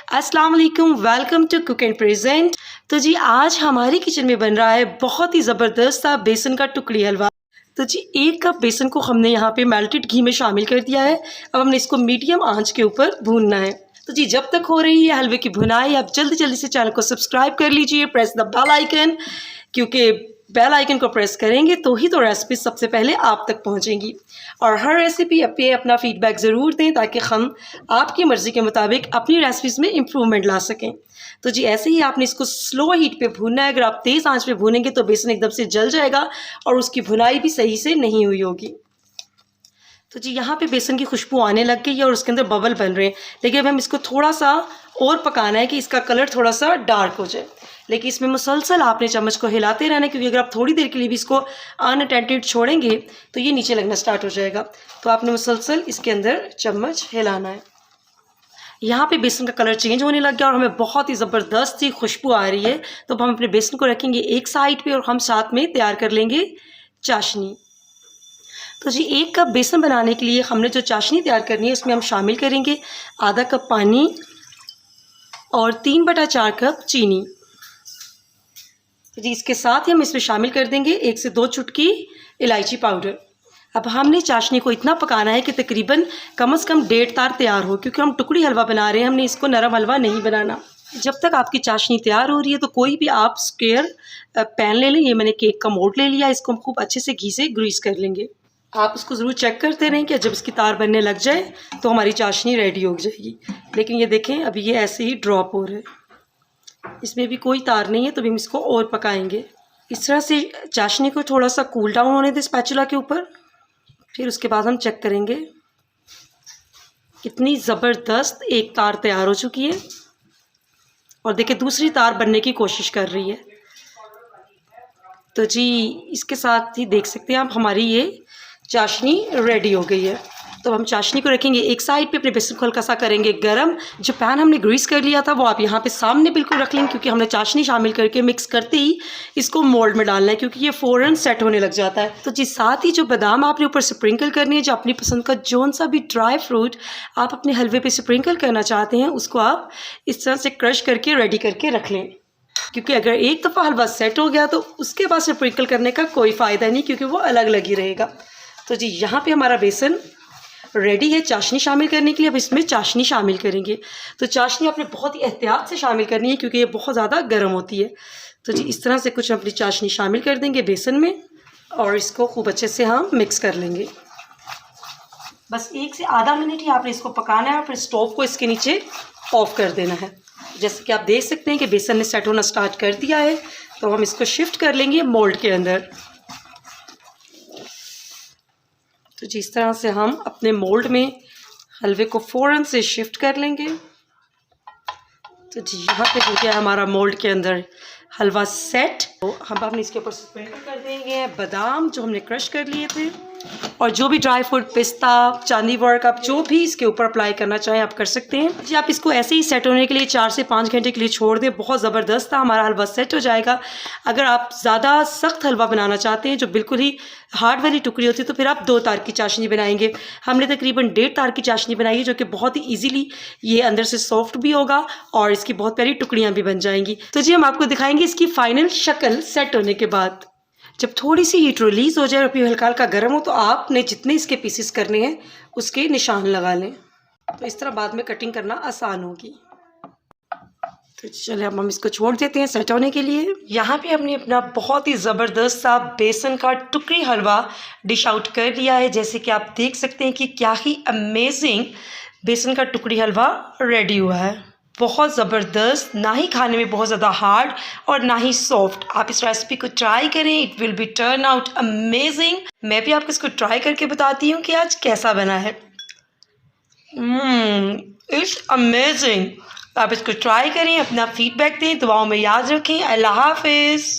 अस्सलाम वालेकुम, welcome to cook and present. तो जी आज हमारी किचन में बन रहा है बहुत ही ज़बरदस्त सा बेसन का टुकड़ी हलवा। तो जी 1 कप बेसन को हमने यहाँ पे मेल्टेड घी में शामिल कर दिया है। अब हमने इसको मीडियम आंच के ऊपर भूनना है। तो जी जब तक हो रही है हलवे की भुनाई, आप जल्दी जल्दी से चैनल को सब्सक्राइब कर लीजिए, प्रेस द बेल आइकन, क्योंकि बेल आइकन को प्रेस करेंगे तो ही तो रेसिपी सबसे पहले आप तक पहुंचेंगी। और हर रेसिपी पे अपना फीडबैक ज़रूर दें ताकि हम आपकी मर्ज़ी के मुताबिक अपनी रेसिपीज़ में इम्प्रूवमेंट ला सकें। तो जी ऐसे ही आपने इसको स्लो हीट पे भूनना है। अगर आप तेज़ आंच पे भूनेंगे तो बेसन एकदम से जल जाएगा और उसकी भुनाई भी सही से नहीं हुई होगी। तो जी यहाँ पे बेसन की खुशबू आने लग गई है और उसके अंदर बबल बन रहे हैं, लेकिन अब हम इसको थोड़ा सा और पकाना है कि इसका कलर थोड़ा सा डार्क हो जाए। लेकिन इसमें मुसलसल आपने चम्मच को हिलाते रहना है, क्योंकि अगर आप थोड़ी देर के लिए भी इसको अनअटेंडेड छोड़ेंगे तो ये नीचे लगना स्टार्ट हो जाएगा। तो आपने मुसलसल इसके अंदर चम्मच हिलाना है। यहाँ पे बेसन का कलर चेंज होने लग गया और हमें बहुत ही ज़बरदस्त सी खुशबू आ रही है। तो हम अपने बेसन को रखेंगे एक साइड पे और हम साथ में तैयार कर लेंगे चाशनी। तो जी 1 कप बेसन बनाने के लिए हमने जो चाशनी तैयार करनी है उसमें हम शामिल करेंगे आधा कप पानी और 3/4 कप चीनी। तो जी इसके साथ ही हम इसमें शामिल कर देंगे 1 से 2 चुटकी इलायची पाउडर। अब हमने चाशनी को इतना पकाना है कि तकरीबन कम से कम 1.5 तार तैयार हो, क्योंकि हम टुकड़ी हलवा बना रहे हैं, हमने इसको नरम हलवा नहीं बनाना। जब तक आपकी चाशनी तैयार हो रही है तो कोई भी आप स्क्वायर पैन ले लें। ये मैंने केक का मोल्ड ले लिया, इसको हम खूब अच्छे से घी से ग्रीस कर लेंगे। आप उसको ज़रूर चेक करते रहें कि जब इसकी तार बनने लग जाए तो हमारी चाशनी रेडी हो जाएगी। लेकिन ये देखें अभी ये ऐसे ही ड्रॉप हो रहा है, इसमें भी कोई तार नहीं है, तो भी हम इसको और पकाएंगे। इस तरह से चाशनी को थोड़ा सा कूल डाउन होने दें स्पैचुला के ऊपर। फिर उसके बाद हम चेक करेंगे। कितनी ज़बरदस्त एक तार तैयार हो चुकी है और देखिए दूसरी तार बनने की कोशिश कर रही है। तो जी इसके साथ ही देख सकते हैं आप हमारी ये चाशनी रेडी हो गई है। तो हम चाशनी को रखेंगे एक साइड पे, अपने बेसन को हल्का सा करेंगे गरम। जो पैन हमने ग्रीस कर लिया था वो आप यहाँ पे सामने बिल्कुल रख लेंगे, क्योंकि हमने चाशनी शामिल करके मिक्स करते ही इसको मोल्ड में डालना है, क्योंकि ये फ़ौरन सेट होने लग जाता है। तो जी साथ ही जो बादाम आपने ऊपर स्प्रिंकल करनी है, जो अपनी पसंद का जौन सा भी ड्राई फ्रूट आप अपने हलवे पर स्प्रिंकल करना चाहते हैं उसको आप इस तरह से क्रश करके रेडी करके रख लें, क्योंकि अगर एक दफ़ा हलवा सेट हो गया तो उसके बाद स्प्रिंकल करने का कोई फ़ायदा नहीं, क्योंकि वो अलग अलग ही रहेगा। तो जी यहाँ पे हमारा बेसन रेडी है चाशनी शामिल करने के लिए। अब इसमें चाशनी शामिल करेंगे। तो चाशनी आपने बहुत ही एहतियात से शामिल करनी है, क्योंकि ये बहुत ज़्यादा गर्म होती है। तो जी इस तरह से कुछ अपनी चाशनी शामिल कर देंगे बेसन में और इसको खूब अच्छे से हम मिक्स कर लेंगे। बस 1 से आधा मिनट ही आपने इसको पकाना है और फिर स्टोव को इसके नीचे ऑफ कर देना है। जैसे कि आप देख सकते हैं कि बेसन ने सेट होना स्टार्ट कर दिया है, तो हम इसको शिफ्ट कर लेंगे मोल्ड के अंदर। तो जिस तरह से हम अपने मोल्ड में हलवे को फ़ौरन से शिफ्ट कर लेंगे। तो जी यहाँ पे हो गया हमारा मोल्ड के अंदर हलवा सेट। तो हम अपने इसके ऊपर स्प्रिंकल कर देंगे बादाम जो हमने क्रश कर लिए थे, और जो भी ड्राई फ्रूट, पिस्ता, चांदी वर्क, आप जो भी इसके ऊपर अप्लाई करना चाहें आप कर सकते हैं। जी आप इसको ऐसे ही सेट होने के लिए 4 से 5 घंटे के लिए छोड़ दें। बहुत ज़बरदस्त हमारा हलवा सेट हो जाएगा। अगर आप ज़्यादा सख्त हलवा बनाना चाहते हैं जो बिल्कुल ही हार्ड वाली टुकड़ी होती है, तो फिर आप 2 तार की चाशनी बनाएंगे। हमने तकरीबन 1.5 तार की चाशनी बनाई है, जो कि बहुत ही ईजीली ये अंदर से सॉफ्ट भी होगा और इसकी बहुत प्यारी टुकड़ियाँ भी बन जाएंगी। तो जी हम आपको दिखाएंगे इसकी फाइनल शक्ल सेट होने के बाद। जब थोड़ी सी हीट रिलीज़ हो जाए और फिर हल्का हल्का गर्म हो, तो आपने जितने इसके पीसेस करने हैं उसके निशान लगा लें। तो इस तरह बाद में कटिंग करना आसान होगी। तो चलिए अब हम इसको छोड़ देते हैं सेट होने के लिए। यहाँ पे हमने अपना बहुत ही ज़बरदस्त सा बेसन का टुकड़ी हलवा डिश आउट कर लिया है। जैसे कि आप देख सकते हैं कि क्या ही अमेजिंग बेसन का टुकड़ी हलवा रेडी हुआ है। बहुत ज़बरदस्त, ना ही खाने में बहुत ज़्यादा हार्ड और ना ही सॉफ्ट। आप इस रेसिपी को ट्राई करें, it will be turn out amazing. मैं भी आपको इसको ट्राई करके बताती हूँ कि आज कैसा बना है। It's amazing. आप इसको ट्राई करें, अपना फीडबैक दें, दुआओं में याद रखें। अल्लाह हाफिज़।